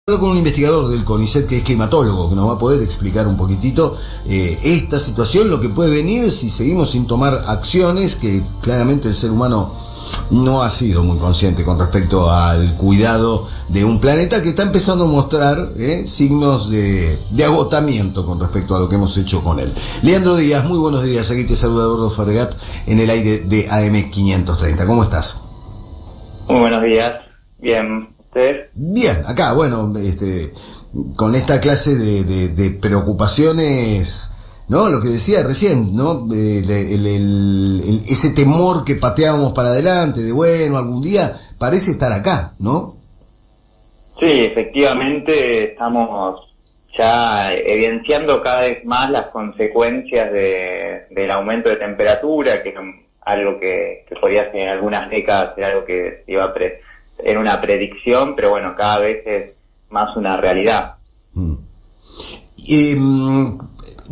Con un investigador del CONICET que es climatólogo, que nos va a poder explicar un poquitito esta situación, lo que puede venir si seguimos sin tomar acciones, que claramente el ser humano no ha sido muy consciente con respecto al cuidado de un planeta que está empezando a mostrar signos de agotamiento con respecto a lo que hemos hecho con él. Leandro Díaz, muy buenos días, aquí te saluda Eduardo Ferregat en el aire de AM530. ¿Cómo estás? Muy buenos días, bien. ¿Usted? Bien, acá, bueno, con esta clase de preocupaciones, ¿no? Lo que decía recién, ¿no? Ese temor que pateábamos para adelante, de bueno, algún día, parece estar acá, ¿no? Sí, efectivamente estamos ya evidenciando cada vez más las consecuencias del aumento de temperatura, que es algo que podría ser en algunas décadas, era algo que se iba a en una predicción, pero bueno, cada vez es más una realidad.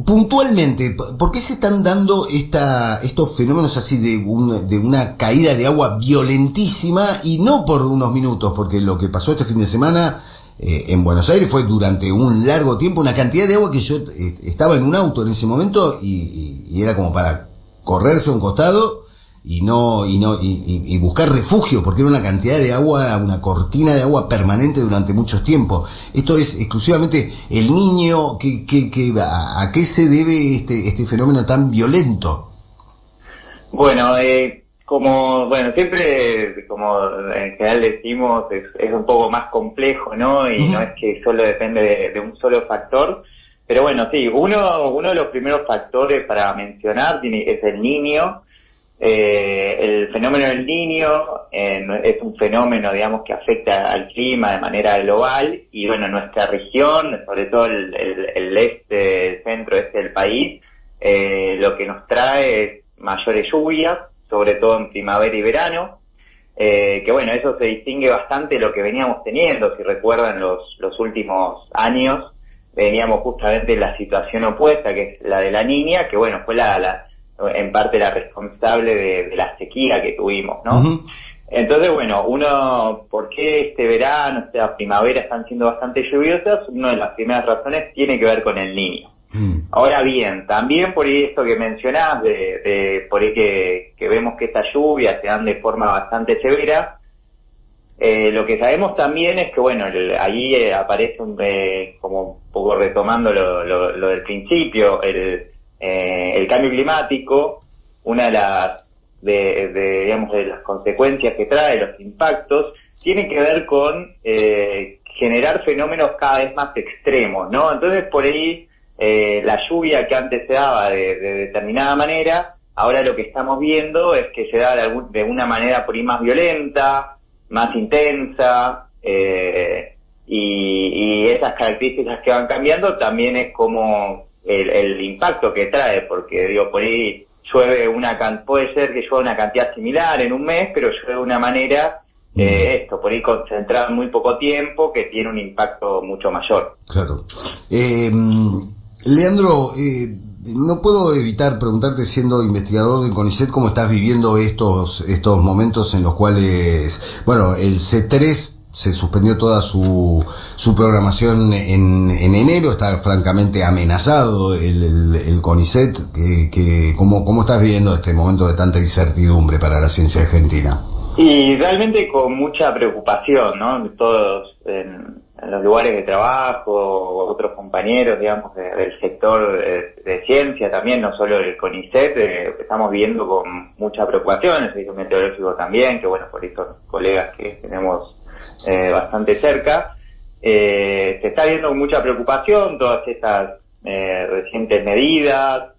Puntualmente, ¿por qué se están dando estos fenómenos así de una caída de agua violentísima y no por unos minutos? Porque lo que pasó este fin de semana en Buenos Aires fue durante un largo tiempo una cantidad de agua que yo estaba en un auto en ese momento y era como para correrse a un costado y buscar refugio, porque era una cantidad de agua, una cortina de agua permanente durante mucho tiempo. Esto es exclusivamente el Niño. ¿A qué se debe este fenómeno tan violento? Bueno, siempre, como en general decimos, es un poco más complejo, ¿no? Y no es que solo depende de un solo factor. Pero bueno, sí, uno de los primeros factores para mencionar es el Niño. El fenómeno del Niño es un fenómeno, digamos, que afecta al clima de manera global y bueno, nuestra región, sobre todo el este, el centro-este del país, lo que nos trae es mayores lluvias, sobre todo en primavera y verano, que bueno, eso se distingue bastante de lo que veníamos teniendo. Si recuerdan los últimos años, veníamos justamente en la situación opuesta, que es la de la Niña, que bueno, fue en parte la responsable de la sequía que tuvimos, ¿no? Entonces, bueno, ¿por qué este verano, esta primavera están siendo bastante lluviosas? Una de las primeras razones tiene que ver con el Niño. Ahora bien, también por esto que mencionás, por ahí que vemos que estas lluvias se dan de forma bastante severa, lo que sabemos también es que, bueno, ahí aparece como un poco retomando lo del principio, el cambio climático. Una de las consecuencias que trae, los impactos, tiene que ver con generar fenómenos cada vez más extremos, ¿no? Entonces, por ahí, la lluvia que antes se daba de determinada manera, ahora lo que estamos viendo es que se da de una manera por ahí más violenta, más intensa, y esas características que van cambiando también es como el impacto que trae, porque digo, por ahí puede ser que llueva una cantidad similar en un mes, pero llueve de una manera, por ahí concentrada en muy poco tiempo, que tiene un impacto mucho mayor. Claro. Leandro, no puedo evitar preguntarte, siendo investigador del CONICET, cómo estás viviendo estos momentos en los cuales, bueno, el C3 se suspendió toda su programación en enero, está francamente amenazado el CONICET. ¿Cómo estás viviendo este momento de tanta incertidumbre para la ciencia argentina? Y realmente con mucha preocupación, ¿no? Todos en los lugares de trabajo, otros compañeros, digamos, del sector de ciencia también, no solo del CONICET, estamos viendo con mucha preocupación, el Servicio Meteorológico también, que bueno, por eso colegas que tenemos bastante cerca, se está viendo con mucha preocupación todas estas recientes medidas,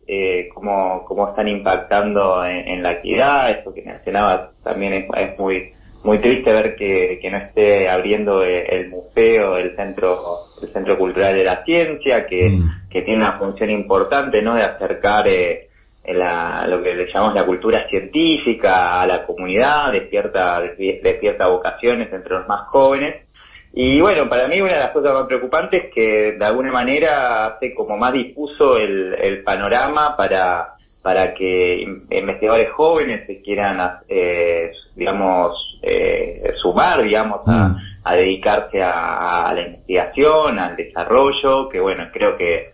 cómo están impactando en la actividad. Esto que mencionabas también es muy triste ver que no esté abriendo el museo, el Centro Cultural de la Ciencia, que tiene una función importante, ¿no?, de acercar lo que le llamamos la cultura científica a la comunidad, despierta vocaciones entre los más jóvenes. Y bueno, para mí una de las cosas más preocupantes es que de alguna manera hace como más difuso el panorama para que investigadores jóvenes se quieran, sumar, digamos, a dedicarse a la investigación, al desarrollo, que bueno, creo que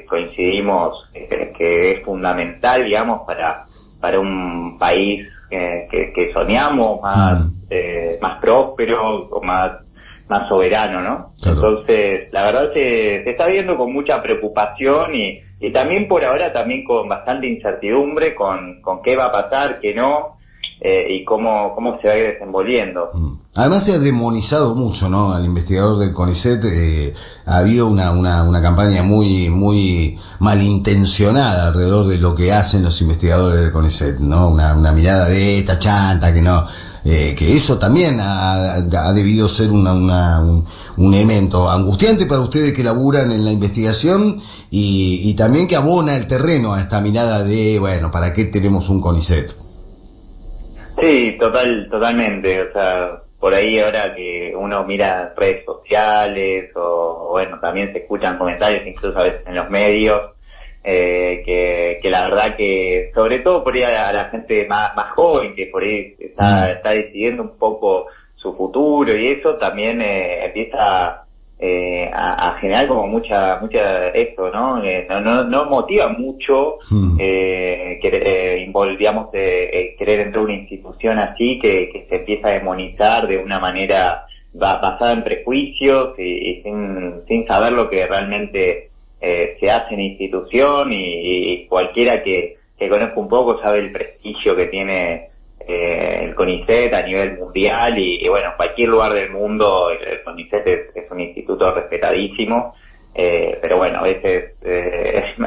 coincidimos que es fundamental, digamos, para un país que soñamos más próspero, o más soberano, ¿no? Claro. Entonces, la verdad se está viendo con mucha preocupación y también por ahora también con bastante incertidumbre con qué va a pasar, qué no, y cómo se va a ir desenvolviendo. Además se ha demonizado mucho, ¿no?, al investigador del CONICET. Ha habido una campaña muy malintencionada alrededor de lo que hacen los investigadores del CONICET, ¿no? Una mirada de esta chanta que no, que eso también ha debido ser un elemento angustiante para ustedes que laburan en la investigación y también que abona el terreno a esta mirada de, bueno, ¿para qué tenemos un CONICET? Sí, totalmente. O sea, por ahí ahora que uno mira redes sociales o bueno, también se escuchan comentarios incluso a veces en los medios, que la verdad que sobre todo por ahí a la gente más joven que por ahí está decidiendo un poco su futuro y eso también empieza a generar como mucha esto, ¿no? No motiva mucho digamos, querer entrar a una institución así que se empieza a demonizar de una manera basada en prejuicios y sin saber lo que realmente se hace en institución y cualquiera que conozca un poco sabe el prestigio que tiene el CONICET a nivel mundial y bueno, cualquier lugar del mundo el CONICET es un instituto respetadísimo, pero bueno, a veces es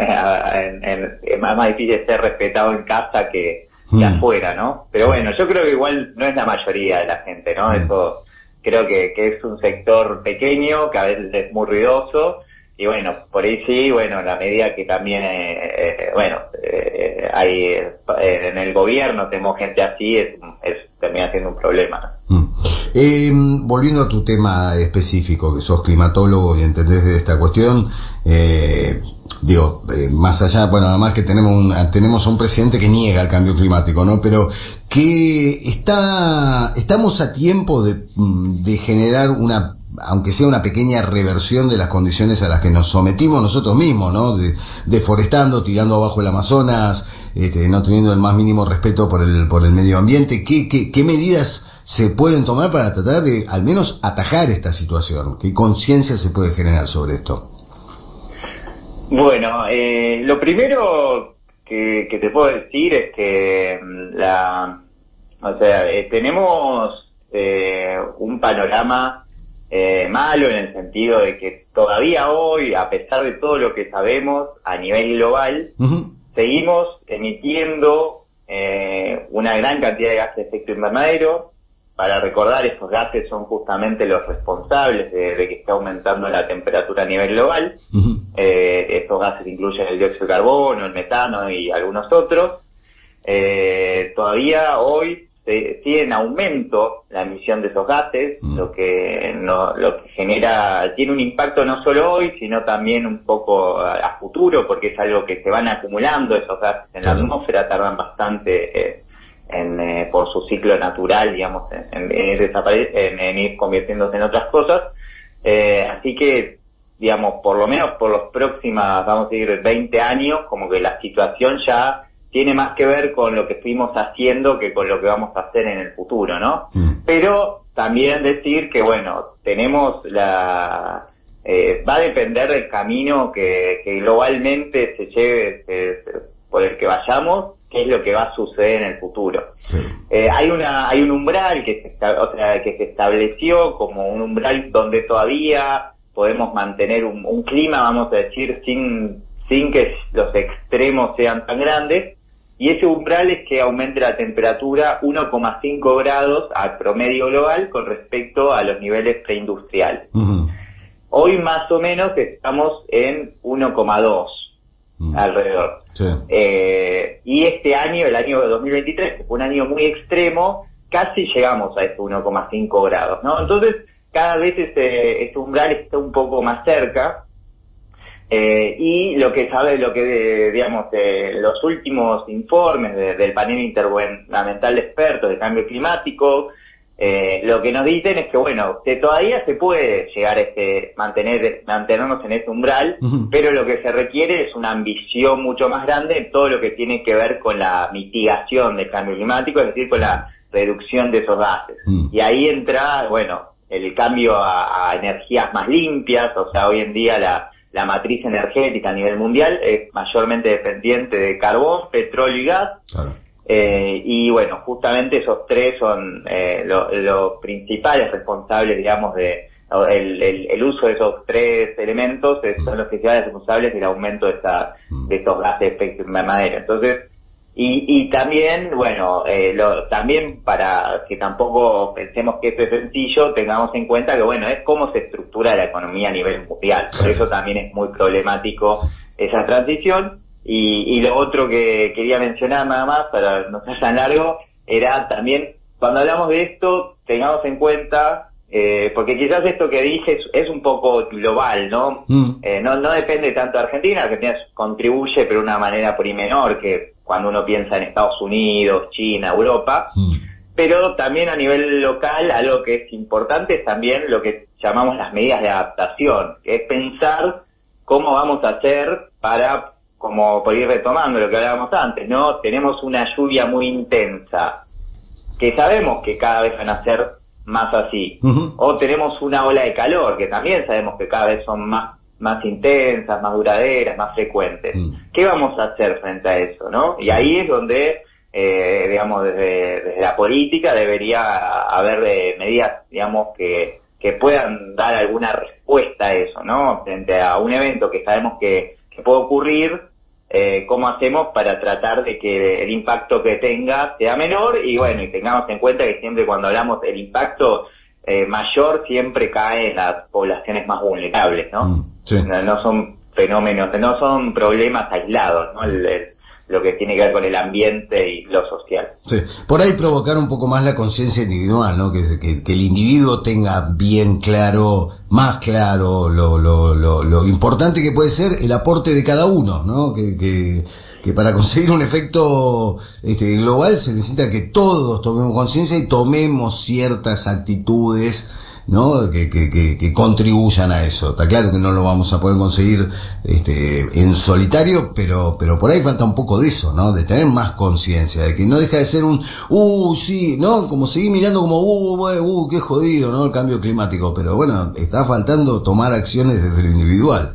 más difícil ser respetado en casa que afuera, ¿no? Pero bueno, yo creo que igual no es la mayoría de la gente, ¿no? Eso creo que es un sector pequeño, que a veces es muy ruidoso, y bueno, por ahí sí, bueno, en la medida que también, hay en el gobierno tenemos gente así, termina siendo un problema, ¿no? Volviendo a tu tema específico, que sos climatólogo y entendés de esta cuestión, más allá, bueno, además que tenemos a un presidente que niega el cambio climático, ¿no? Pero que estamos a tiempo de generar aunque sea una pequeña reversión de las condiciones a las que nos sometimos nosotros mismos, ¿no? Deforestando, tirando abajo el Amazonas, no teniendo el más mínimo respeto por el medio ambiente. ¿Qué medidas se pueden tomar para tratar de al menos atajar esta situación? ¿Qué conciencia se puede generar sobre esto? Bueno, lo primero que te puedo decir es que tenemos un panorama malo en el sentido de que todavía hoy, a pesar de todo lo que sabemos a nivel global, seguimos emitiendo una gran cantidad de gases de efecto invernadero. Para recordar, estos gases son justamente los responsables de que esté aumentando la temperatura a nivel global. Estos gases incluyen el dióxido de carbono, el metano y algunos otros. Todavía hoy sigue en aumento la emisión de esos gases, lo que genera, tiene un impacto no solo hoy, sino también un poco a futuro, porque es algo que se van acumulando, esos gases en la atmósfera tardan bastante por su ciclo natural, digamos, en ir convirtiéndose en otras cosas, así que, digamos, por lo menos por los próximos, vamos a decir, 20 años, como que la situación ya tiene más que ver con lo que fuimos haciendo que con lo que vamos a hacer en el futuro, ¿no? Pero también decir que, bueno, tenemos va a depender del camino que globalmente se lleve, por el que vayamos, qué es lo que va a suceder en el futuro. Hay un umbral que se estableció como un umbral donde todavía podemos mantener un clima, vamos a decir, sin que los extremos sean tan grandes, y ese umbral es que aumente la temperatura 1,5 grados al promedio global con respecto a los niveles preindustriales. Hoy más o menos estamos en 1,2 alrededor. Y este año, el año 2023, que fue un año muy extremo, casi llegamos a ese 1,5 grados, ¿no? Entonces, cada vez ese umbral está un poco más cerca. Y digamos, los últimos informes del panel intergubernamental de expertos de cambio climático lo que nos dicen es que, bueno, que todavía se puede llegar a mantenernos en ese umbral, pero lo que se requiere es una ambición mucho más grande en todo lo que tiene que ver con la mitigación del cambio climático, es decir, con la reducción de esos gases. Y ahí entra, bueno, el cambio a energías más limpias, o sea, hoy en día la matriz energética a nivel mundial es mayormente dependiente de carbón, petróleo y gas. Claro. Y bueno, justamente esos tres son los principales responsables, digamos, de el uso de esos tres elementos, son los principales responsables del aumento de estos gases de efecto invernadero. Entonces, y también, bueno, también para que tampoco pensemos que esto es sencillo, tengamos en cuenta que, bueno, es cómo se estructura la economía a nivel mundial. Por eso también es muy problemático esa transición. Y lo otro que quería mencionar nada más, para no ser tan largo, era también, cuando hablamos de esto, tengamos en cuenta, porque quizás esto que dije es un poco global, ¿no? No depende tanto de Argentina. Argentina contribuye, pero de una manera por ahí menor que cuando uno piensa en Estados Unidos, China, Europa. Pero también a nivel local, algo que es importante es también lo que llamamos las medidas de adaptación, que es pensar cómo vamos a hacer para, como por ir retomando lo que hablábamos antes, ¿no? Tenemos una lluvia muy intensa, que sabemos que cada vez van a ser más así. O tenemos una ola de calor, que también sabemos que cada vez son más intensas, más duraderas, más frecuentes. ¿Qué vamos a hacer frente a eso, no? Y ahí es donde, digamos, desde la política debería haber medidas, digamos, que puedan dar alguna respuesta a eso, ¿no? Frente a un evento que sabemos que puede ocurrir, cómo hacemos para tratar de que el impacto que tenga sea menor, y bueno, y tengamos en cuenta que siempre cuando hablamos del impacto mayor siempre cae en las poblaciones más vulnerables, ¿no? Sí. No son fenómenos, no son problemas aislados, ¿no? Lo que tiene que ver con el ambiente y lo social. Sí, por ahí provocar un poco más la conciencia individual, ¿no? Que el individuo tenga bien claro, más claro lo importante que puede ser el aporte de cada uno, ¿no? Que para conseguir un efecto global se necesita que todos tomemos conciencia y tomemos ciertas actitudes, ¿no? Que contribuyan a eso. Está claro que no lo vamos a poder conseguir en solitario, pero por ahí falta un poco de eso, ¿no? De tener más conciencia, de que no deja de ser sí, ¿no? Como seguir mirando como qué jodido, ¿no? El cambio climático, pero bueno, está faltando tomar acciones desde lo individual.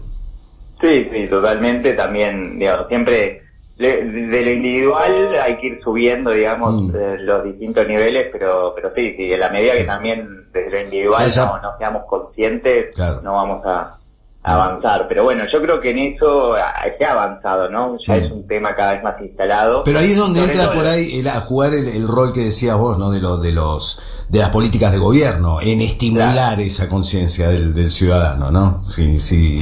Sí, totalmente. También, digamos, siempre de lo individual hay que ir subiendo, digamos, los distintos niveles, pero sí, en la medida que también desde lo individual no seamos conscientes, claro, no vamos a avanzar. Pero bueno, yo creo que en eso se ha avanzado, ¿no? Ya es un tema cada vez más instalado. Pero ahí es donde entra por ahí a jugar el rol que decías vos, ¿no? De las políticas de gobierno, en estimular, claro, esa conciencia del ciudadano, ¿no? Sí. Si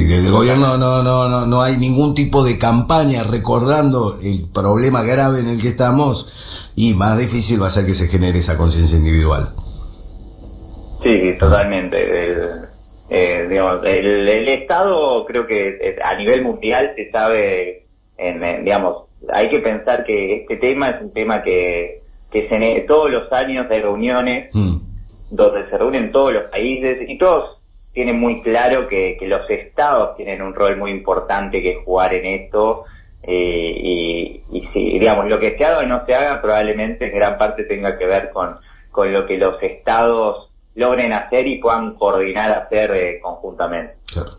desde el gobierno no hay ningún tipo de campaña recordando el problema grave en el que estamos, y más difícil va a ser que se genere esa conciencia individual. Sí, totalmente. Digamos, el Estado, creo que a nivel mundial se sabe, digamos, hay que pensar que este tema es un tema que todos los años hay reuniones donde se reúnen todos los países y todos tienen muy claro que los estados tienen un rol muy importante que jugar en esto, y si, digamos, lo que se haga o no se haga probablemente en gran parte tenga que ver con lo que los estados logren hacer y puedan coordinar hacer conjuntamente. Claro.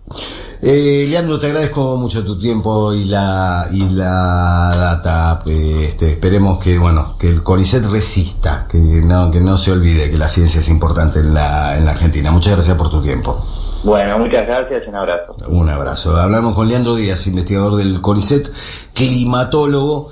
Leandro, te agradezco mucho tu tiempo y la data. Esperemos que el CONICET resista, que no se olvide que la ciencia es importante en la Argentina. Muchas gracias por tu tiempo. Bueno, muchas gracias y un abrazo. Un abrazo. Hablamos con Leandro Díaz, investigador del CONICET, climatólogo.